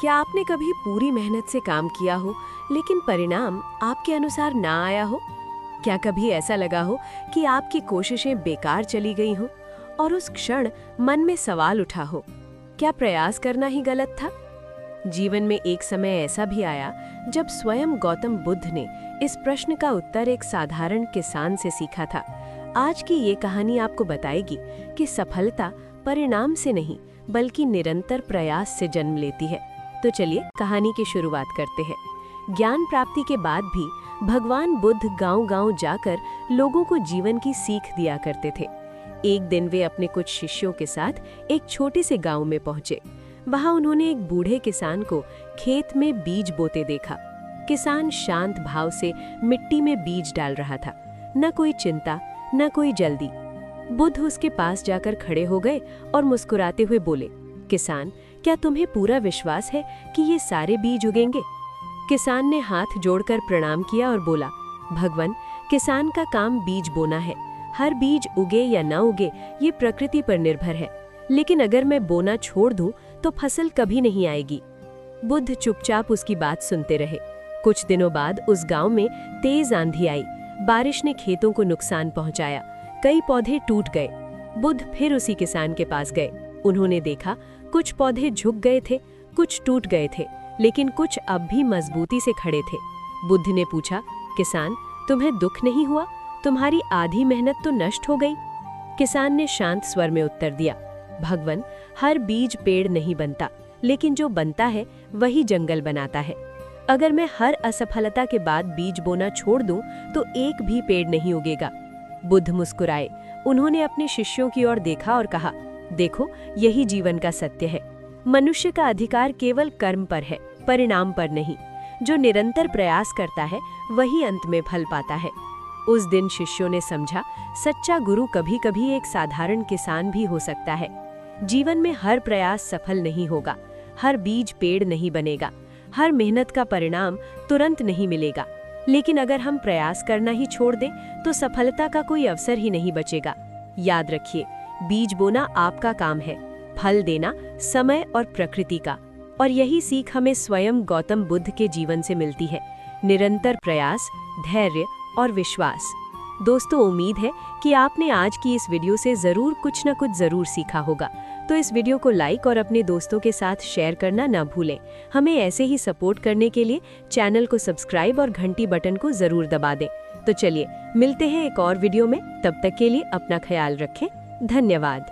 क्या आपने कभी पूरी मेहनत से काम किया हो लेकिन परिणाम आपके अनुसार ना आया हो? क्या कभी ऐसा लगा हो कि आपकी कोशिशें बेकार चली गई हों और उस क्षण मन में सवाल उठा हो, क्या प्रयास करना ही गलत था? जीवन में एक समय ऐसा भी आया जब स्वयं गौतम बुद्ध ने इस प्रश्न का उत्तर एक साधारण किसान से सीखा था। आज की ये कहानी आपको बताएगी कि सफलता परिणाम से नहीं बल्कि निरंतर प्रयास से जन्म लेती है। तो चलिए कहानी की शुरुआत करते हैं। ज्ञान प्राप्ति के बाद भी भगवान बुद्ध गांव-गांव जाकर लोगों को जीवन की सीख दिया करते थे। एक दिन वे अपने कुछ शिष्यों के साथ एक छोटे से गांव में पहुंचे। वहां उन्होंने एक बूढ़े किसान को खेत में बीज बोते देखा। किसान शांत भाव से मिट्टी में बीज डाल रहा था, न कोई चिंता न कोई जल्दी। बुद्ध उसके पास जाकर खड़े हो गए और मुस्कुराते हुए बोले, किसान, क्या तुम्हें पूरा विश्वास है कि ये सारे बीज उगेंगे? किसान ने हाथ जोड़कर प्रणाम किया और बोला, भगवान, किसान का काम बीज बोना है। हर बीज उगे या न उगे ये प्रकृति पर निर्भर है, लेकिन अगर मैं बोना छोड़ दूं तो फसल कभी नहीं आएगी। बुद्ध चुपचाप उसकी बात सुनते रहे। कुछ दिनों बाद उस गांव में तेज आंधी आई। बारिश ने खेतों को नुकसान पहुंचाया, कई पौधे टूट गए। बुद्ध फिर उसी किसान के पास गए। उन्होंने देखा कुछ पौधे झुक गए थे, कुछ टूट गए थे, लेकिन कुछ अब भी मजबूती से खड़े थे। बुद्ध ने पूछा, किसान, तुम्हें दुख नहीं हुआ? तुम्हारी आधी मेहनत तो नष्ट हो गई। किसान ने शांत स्वर में उत्तर दिया, भगवान, हर बीज पेड़ नहीं बनता, लेकिन जो बनता है वही जंगल बनाता है। अगर मैं हर असफलता के बाद बीज बोना छोड़ दूं तो एक भी पेड़ नहीं उगेगा। बुद्ध मुस्कुराए। उन्होंने अपने शिष्यों की ओर देखा और कहा, देखो, यही जीवन का सत्य है। मनुष्य का अधिकार केवल कर्म पर है, परिणाम पर नहीं। जो निरंतर प्रयास करता है वही अंत में फल पाता है। उस दिन शिष्यों ने समझा, सच्चा गुरु कभी कभी एक साधारण किसान भी हो सकता है। जीवन में हर प्रयास सफल नहीं होगा, हर बीज पेड़ नहीं बनेगा, हर मेहनत का परिणाम तुरंत नहीं मिलेगा, लेकिन अगर हम प्रयास करना ही छोड़ दें तो सफलता का कोई अवसर ही नहीं बचेगा। याद रखिए, बीज बोना आपका काम है, फल देना समय और प्रकृति का। और यही सीख हमें स्वयं गौतम बुद्ध के जीवन से मिलती है, निरंतर प्रयास, धैर्य और विश्वास। दोस्तों, उम्मीद है कि आपने आज की इस वीडियो से जरूर कुछ न कुछ जरूर सीखा होगा। तो इस वीडियो को लाइक और अपने दोस्तों के साथ शेयर करना ना भूलें। हमें ऐसे ही सपोर्ट करने के लिए चैनल को सब्सक्राइब और घंटी बटन को जरूर दबा दें। तो चलिए मिलते हैं एक और वीडियो में। तब तक के लिए अपना ख्याल रखें। धन्यवाद।